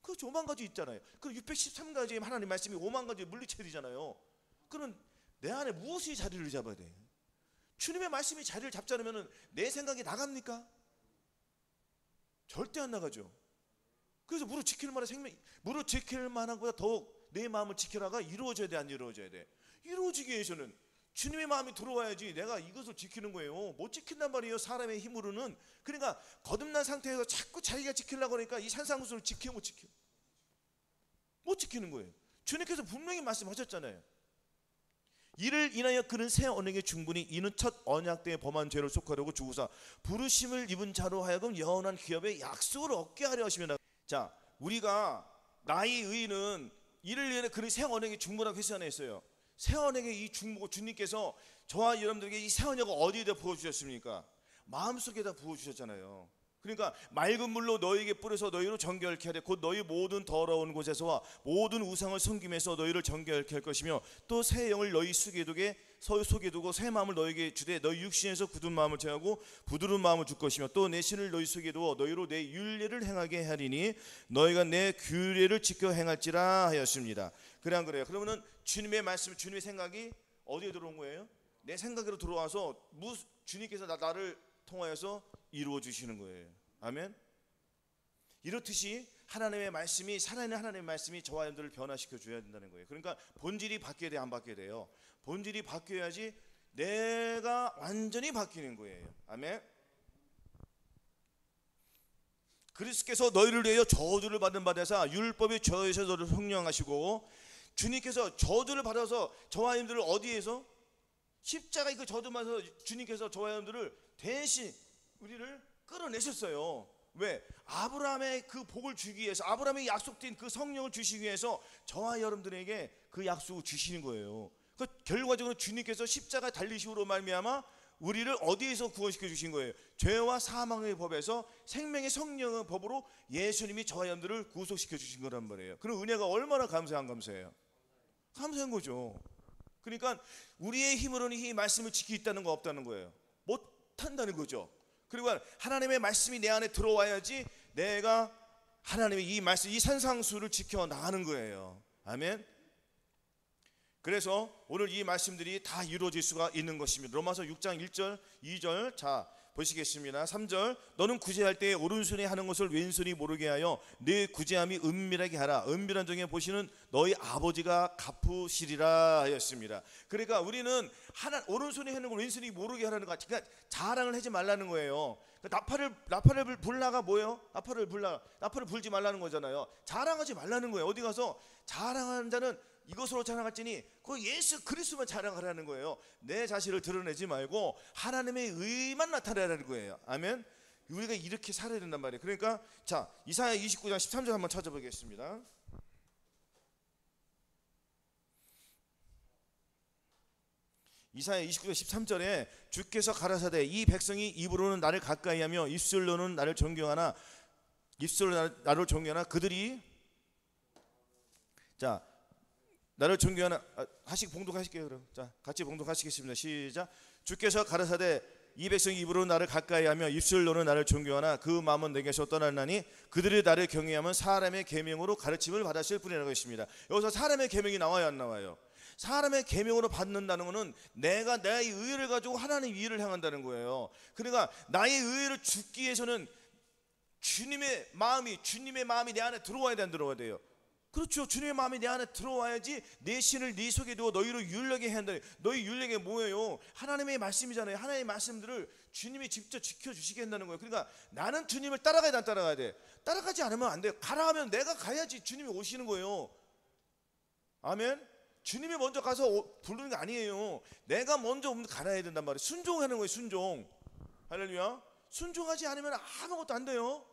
그렇죠. 5만 가지 있잖아요. 그 613가지의 하나님 말씀이 5만 가지 물리체이잖아요. 그럼 내 안에 무엇이 자리를 잡아야 돼? 주님의 말씀이 자리를 잡지 않으면 내 생각이 나갑니까? 절대 안 나가죠. 그래서 무릇 지킬 만한 생명, 무릇 지킬 만한 것보다 더욱 내 마음을 지키라가 이루어져야 돼, 안 이루어져야 돼? 이루어지기 위해서는 주님의 마음이 들어와야지 내가 이것을 지키는 거예요. 못 지킨단 말이에요, 사람의 힘으로는. 그러니까 거듭난 상태에서 자꾸 자기가 지키려고 하니까 이 산상수를 지켜 못 지켜? 못 지키는 거예요. 주님께서 분명히 말씀하셨잖아요. 이를 인하여 그는 새 언약에 충분히, 이는 첫 언약 때에 범한 죄를 속하려고 주고사 부르심을 입은 자로 하여금 영원한 기업의 약속을 얻게 하려 하시면. 자, 우리가 나의 의는 이를 위해 그는 새 언약에 충분하고 했어요. 새 언약의 이 중보고 주님께서 저와 여러분들에게 이 새 언약을 어디에다 부어주셨습니까? 마음속에다 부어주셨잖아요. 그러니까 맑은 물로 너희에게 뿌려서 너희로 정결케 하되 곧 너희 모든 더러운 곳에서와 모든 우상을 섬김에서 너희를 정결케 할 것이며, 또 새 영을 너희 속에 두고 새 마음을 너희에게 주되 너희 육신에서 굳은 마음을 제하고 부드러운 마음을 줄 것이며, 또 내 신을 너희 속에 두어 너희로 내 율례를 행하게 하리니 너희가 내 규례를 지켜 행할지라 하였습니다. 그래 안 그래요? 그러면은 주님의 말씀, 주님의 생각이 어디에 들어온 거예요? 내 생각으로 들어와서 주님께서 나를 통하여서 이루어 주시는 거예요. 아멘. 이렇듯이 하나님의 말씀이, 살아있는 하나님의 말씀이 저와 여러분들을 변화시켜 줘야 된다는 거예요. 그러니까 본질이 바뀌어야 돼, 안 바뀌어야 돼요? 본질이 바뀌어야지 내가 완전히 바뀌는 거예요. 아멘. 그리스도께서 너희를 위하여 저주를 받은 바 되사 율법의 저에서 너를 형량하시고, 주님께서 저주를 받아서 저와 여러분들을 어디에서? 십자가의 그 저주만서 주님께서 저와 여러분들을 대신 우리를 끌어내셨어요. 왜? 아브라함의 그 복을 주기 위해서, 아브라함의 약속된 그 성령을 주시기 위해서 저와 여러분들에게 그 약속을 주시는 거예요. 그 결과적으로 주님께서 십자가 달리심으로 말미암아 우리를 어디에서 구원시켜 주신 거예요? 죄와 사망의 법에서 생명의 성령의 법으로 예수님이 저와 여러분들을 구속시켜 주신 거란 말이에요. 그럼 은혜가 얼마나 감사한 감사해요? 감사한 거죠. 그러니까 우리의 힘으로는 이 말씀을 지키겠다는 거 없다는 거예요. 못한다는 거죠. 그리고 하나님의 말씀이 내 안에 들어와야지 내가 하나님의 이 말씀, 이 산상수를 지켜 나가는 거예요. 아멘. 그래서 오늘 이 말씀들이 다 이루어질 수가 있는 것입니다. 로마서 6장 1절 2절 자 보시겠습니다. 3절 너는 구제할 때 오른손이 하는 것을 왼손이 모르게 하여 네 구제함이 은밀하게 하라. 은밀한 중에 보시는 너희 아버지가 갚으시리라 하였습니다. 그러니까 우리는 오른손이 하는 걸 왼손이 모르게 하라는 거, 그러니까 자랑을 하지 말라는 거예요. 나팔을 불라가 뭐예요? 나팔을 불지 말라는 거잖아요. 자랑하지 말라는 거예요. 어디 가서 자랑하는 자는 이것으로 자랑할지니 그 예수 그리스도만 자랑하라는 거예요. 내 자신을 드러내지 말고 하나님의 의만 나타내라는 거예요. 아멘. 우리가 이렇게 살아야 된단 말이에요. 그러니까 자 이사야 29장 13절 한번 찾아보겠습니다. 이사야 29장 13절에 주께서 가라사대 이 백성이 입으로는 나를 가까이하며 입술로는 나를 존경하나 나를 존경하나 그들이 자 나를 존경하나 하시 봉독하실게요. 그럼 자 같이 봉독하시겠습니다. 시작. 주께서 가라사대 이 백성이 입으로 나를 가까이하며 입술로는 나를 존경하나 그 마음은 내게서 떠나나니 그들이 나를 경외하면 사람의 계명으로 가르침을 받았을 뿐이라고 했습니다. 여기서 사람의 계명이 나와요, 안 나와요? 사람의 계명으로 받는다는 것은 내가 나의 의를 가지고 하나님의 일을 향한다는 거예요. 그러니까 나의 의를 죽기 위해서는 주님의 마음이 내 안에 들어와야 돼, 안 들어와야 돼요? 그렇죠. 주님의 마음이 내 안에 들어와야지 내 신을 네 속에 두어 너희로 율력에 해야 한다. 너희 율력이 뭐예요? 하나님의 말씀이잖아요. 하나님의 말씀들을 주님이 직접 지켜주시게 한다는 거예요. 그러니까 나는 주님을 따라가야 돼, 안 따라가야 돼? 따라가지 않으면 안 돼요. 가라 하면 내가 가야지 주님이 오시는 거예요. 아멘. 주님이 먼저 가서 부르는 게 아니에요. 내가 먼저 가야 된단 말이에요. 순종하는 거예요. 순종. 할렐루야. 순종하지 않으면 아무것도 안 돼요.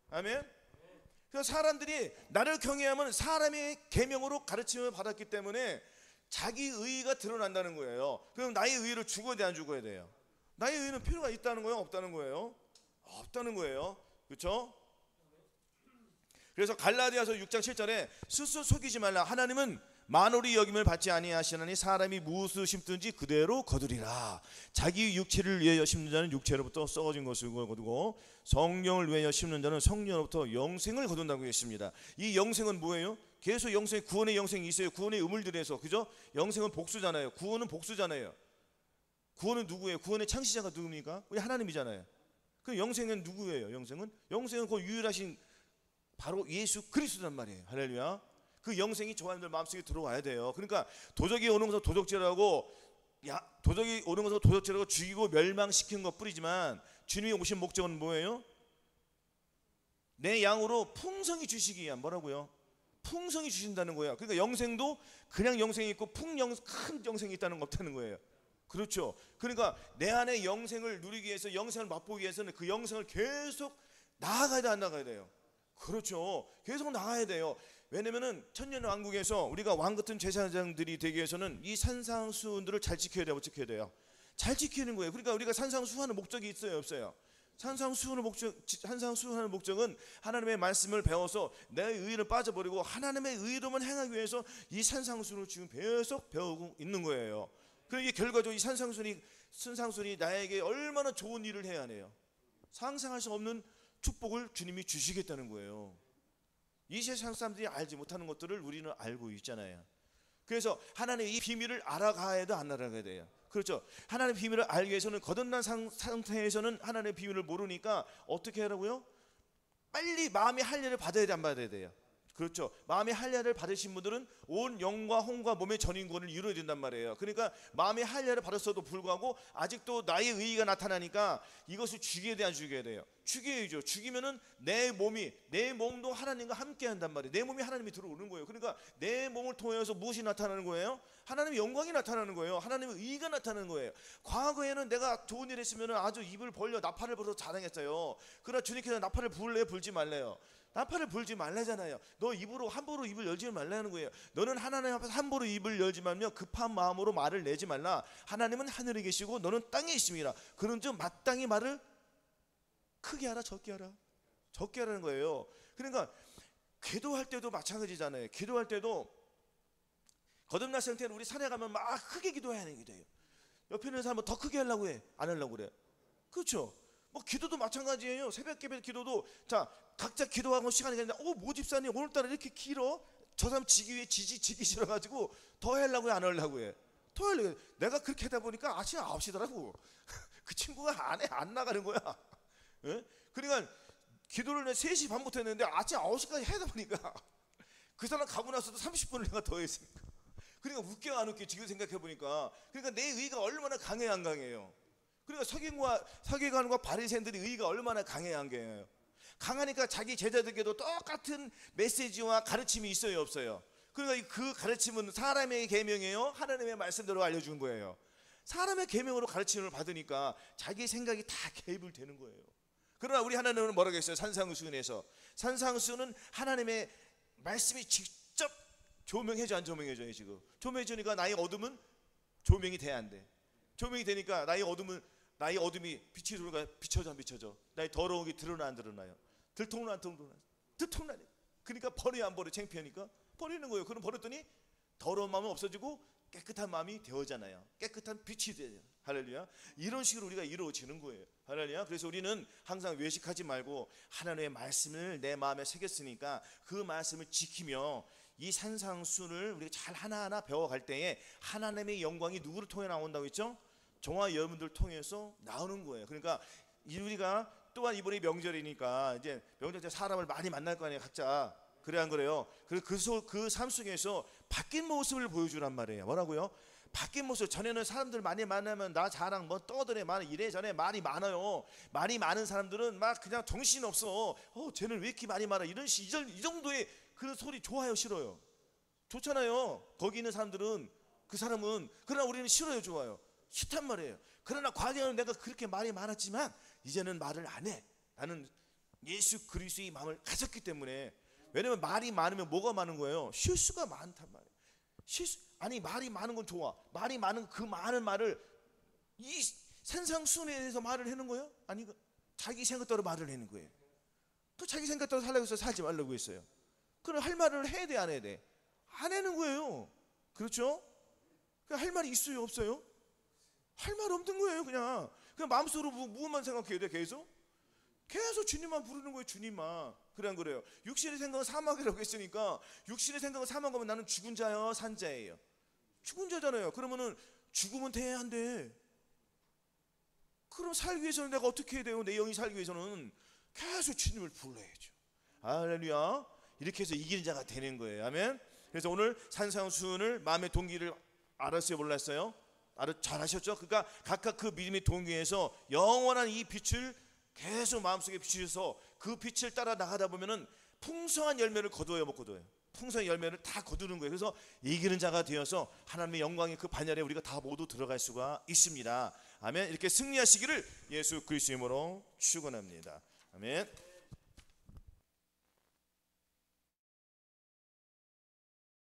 아멘. 그래서 사람들이 나를 경외하면 사람의 계명으로 가르침을 받았기 때문에 자기 의의가 드러난다는 거예요. 그럼 나의 의의를 죽어야 돼, 안 죽어야 돼요? 나의 의의는 필요가 있다는 거예요, 없다는 거예요? 없다는 거예요. 그렇죠? 그래서 갈라디아서 6장 7절에 스스로 속이지 말라. 하나님은 만홀히 여김을 받지 아니하시나니 사람이 무엇을 심든지 그대로 거두리라. 자기 육체를 위하여 심는 자는 육체로부터 썩어진 것을 거두고 성령을 위하여 심는 자는 성령으로부터 영생을 거둔다고 했습니다. 이 영생은 뭐예요? 계속 영생, 구원의 영생이 있어요. 구원의 의물들에서, 그죠? 영생은 복수잖아요. 구원은 복수잖아요. 구원은 누구예요? 구원의 창시자가 누굽니까? 우리 하나님이잖아요. 그 영생은 누구예요? 영생은 그 유일하신 바로 예수 그리스도란 말이에요. 할렐루야. 그 영생이 저와들 마음속에 들어와야 돼요. 그러니까 도적이 오는 것을 도적질하고 죽이고 멸망시키는 것 뿐이지만 주님이 오신 목적은 뭐예요? 내 양으로 풍성히 주시기 위한, 뭐라고요? 풍성히 주신다는 거예요. 그러니까 영생도 그냥 영생이 있고 큰 영생이 있다는 거 없다는 거예요. 그렇죠. 그러니까 내 안에 영생을 누리기 위해서, 영생을 맛보기 위해서는 그 영생을 계속 나아가야 돼, 안 나가야 돼요? 그렇죠. 계속 나가야 돼요. 왜냐면은 천년왕국에서 우리가 왕 같은 제사장들이 되기 위해서는 이 산상수훈들을 잘 지켜야 돼요, 못 지켜야 돼요? 잘 지키는 거예요. 그러니까 우리가 산상수훈하는 목적이 있어요, 없어요? 산상수훈하는 목적은 하나님의 말씀을 배워서 내 의의를 빠져버리고 하나님의 의로만 행하기 위해서 이 산상수훈을 지금 계속 배우고 있는 거예요. 그러니까 결과적으로 이 산상수훈이 나에게 얼마나 좋은 일을 해야 하네요. 상상할 수 없는 축복을 주님이 주시겠다는 거예요. 이 세상 사람들이 알지 못하는 것들을 우리는 알고 있잖아요. 그래서 하나님의 이 비밀을 알아가야 돼, 안 알아가야 돼요? 그렇죠. 하나님의 비밀을 알기 위해서는, 거듭난 상태에서는 하나님의 비밀을 모르니까 어떻게 하라고요? 빨리 마음의 할례를 받아야 돼, 안 받아야 돼요? 그렇죠. 마음의 할례를 받으신 분들은 온 영과 혼과 몸의 전인권을 이루어야 된단 말이에요. 그러니까 마음의 할례를 받았어도 불구하고 아직도 나의 의의가 나타나니까 이것을 죽여야 돼, 안 죽여야 돼요? 죽여야죠. 죽이면은 내 몸도 하나님과 함께 한단 말이에요. 내 몸이 하나님이 들어오는 거예요. 그러니까 내 몸을 통해서 무엇이 나타나는 거예요? 하나님의 영광이 나타나는 거예요. 하나님의 의의가 나타나는 거예요. 과거에는 내가 좋은 일 했으면 아주 입을 벌려 나팔을 불어서 자랑했어요. 그러나 주님께서 나팔을 불래요, 불지 말래요? 나팔을 불지 말라잖아요. 너 입으로 함부로 입을 열지 말라는 거예요. 너는 하나님 앞에서 함부로 입을 열지만요 급한 마음으로 말을 내지 말라. 하나님은 하늘에 계시고 너는 땅에 있음이라. 그런즉 마땅히 말을 크게 하라 적게 하라. 적게 하라는 거예요. 그러니까 기도할 때도 마찬가지잖아요. 기도할 때도 거듭난 상태는 우리 산에 가면 막 크게 기도해야 하는 기도예요. 옆에 있는 사람은 더 크게 하려고 해? 안 하려고 그래? 그렇죠? 뭐 기도도 마찬가지예요. 새벽 예배 기도도 자 각자 기도하고 시간이 가는데 모 집사님 오늘따라 이렇게 길어? 저 사람 지기 싫어가지고 더 하려고 해? 안 하려고 해? 더 하려고 해. 내가 그렇게 하다 보니까 아침 9시더라고. 그 친구가 안 나가는 거야. 예? 그러니까 기도를 3시 반부터 했는데 아침 9시까지 하다 보니까 그 사람 가고 나서도 30분을 내가 더 했으니까. 그러니까 웃겨 안 웃겨 지금 생각해 보니까. 그러니까 내 의가 얼마나 강해 안 강해요. 그러니까 서기관과 바리새인들의 의가 얼마나 강해 안 강해요. 강하니까 자기 제자들에게도 똑같은 메시지와 가르침이 있어요 없어요? 그러니까 그 가르침은 사람의 계명이에요 하나님의 말씀대로 알려준 거예요. 사람의 계명으로 가르침을 받으니까 자기 생각이 다 개입을 되는 거예요. 그러나 우리 하나님은 뭐라고 했어요? 산상수훈에서 산상수훈은 하나님의 말씀이 직접 조명해줘 안 조명해줘요? 지금 조명해주니까 나의 어둠은 조명이 돼야 안 돼. 조명이 되니까 나의 어둠이 빛이 들어가 비춰져 안 비춰져? 나의 더러운 게 드러나 안 드러나요? 들통나 안 들통나? 들통나네. 그러니까 버려야 안 버려? 창피하니까 버리는 거예요. 그럼 버렸더니 더러운 마음은 없어지고 깨끗한 마음이 되어잖아요. 깨끗한 빛이 되죠. 할렐루야. 이런 식으로 우리가 이루어지는 거예요. 할렐루야. 그래서 우리는 항상 외식하지 말고 하나님의 말씀을 내 마음에 새겼으니까 그 말씀을 지키며 이 산상수훈을 우리가 잘 하나하나 배워갈 때에 하나님의 영광이 누구를 통해 나온다고 했죠? 저와 여러분들 통해서 나오는 거예요. 그러니까 우리가 또한 이번에 명절이니까 이제 명절 때 사람을 많이 만날 거 아니에요 각자. 그래 안 그래요? 그 삶 속에서 바뀐 모습을 보여주란 말이에요. 뭐라고요? 바뀐 모습. 전에는 사람들 많이 만나면 나 자랑 뭐 떠드네 많이 이래저래 말이 많아요. 말이 많은 사람들은 막 그냥 정신 없어. 쟤는 왜 이렇게 말이 많아? 이 정도의 그 소리 좋아요 싫어요? 좋잖아요. 거기 있는 사람들은 그 사람은. 그러나 우리는 싫어요 좋아요? 싫단 말이에요. 그러나 과거에는 내가 그렇게 말이 많았지만 이제는 말을 안 해. 나는 예수 그리스도의 마음을 가졌기 때문에. 왜냐면 말이 많으면 뭐가 많은 거예요? 실수가 많단 말이에요. 아니 말이 많은 건 좋아. 말이 많은 그 많은 말을 이 산상수훈에 대해서 말을 하는 거예요? 아니 자기 생각대로 말을 하는 거예요. 또 자기 생각대로 살라고 해서 살지 말라고 했어요. 그럼 할 말을 해야 돼 안 해야 돼? 안 하는 거예요. 그렇죠? 할 말이 있어요 없어요? 할 말 없는 거예요. 그냥 마음속으로 무엇만 생각해야 돼? 계속 주님만 부르는 거예요. 주님만. 그래 안 그래요? 육신의 생각은 사막이라고 했으니까 육신의 생각은 사막하면 나는 죽은 자요 산자예요. 죽은 자잖아요. 그러면은 죽으면 돼야 안 돼. 그럼 살기 위해서는 내가 어떻게 해야 돼요? 내 영이 살기 위해서는 계속 주님을 불러야죠. 할렐루야. 이렇게 해서 이기는 자가 되는 거예요. 아멘. 그래서 오늘 산상수훈을 마음의 동기를 알았어요 몰랐어요? 잘 하셨죠? 그러니까 각각 그 믿음의 동기에서 영원한 이 빛을 계속 마음속에 비추셔서 그 빛을 따라 나가다 보면은 풍성한 열매를 거두어요 못 거두어요? 풍성한 열매를 다 거두는 거예요. 그래서 이기는 자가 되어서 하나님의 영광의 그 반열에 우리가 다 모두 들어갈 수가 있습니다. 아멘. 이렇게 승리하시기를 예수 그리스도 이름으로 축원합니다. 아멘.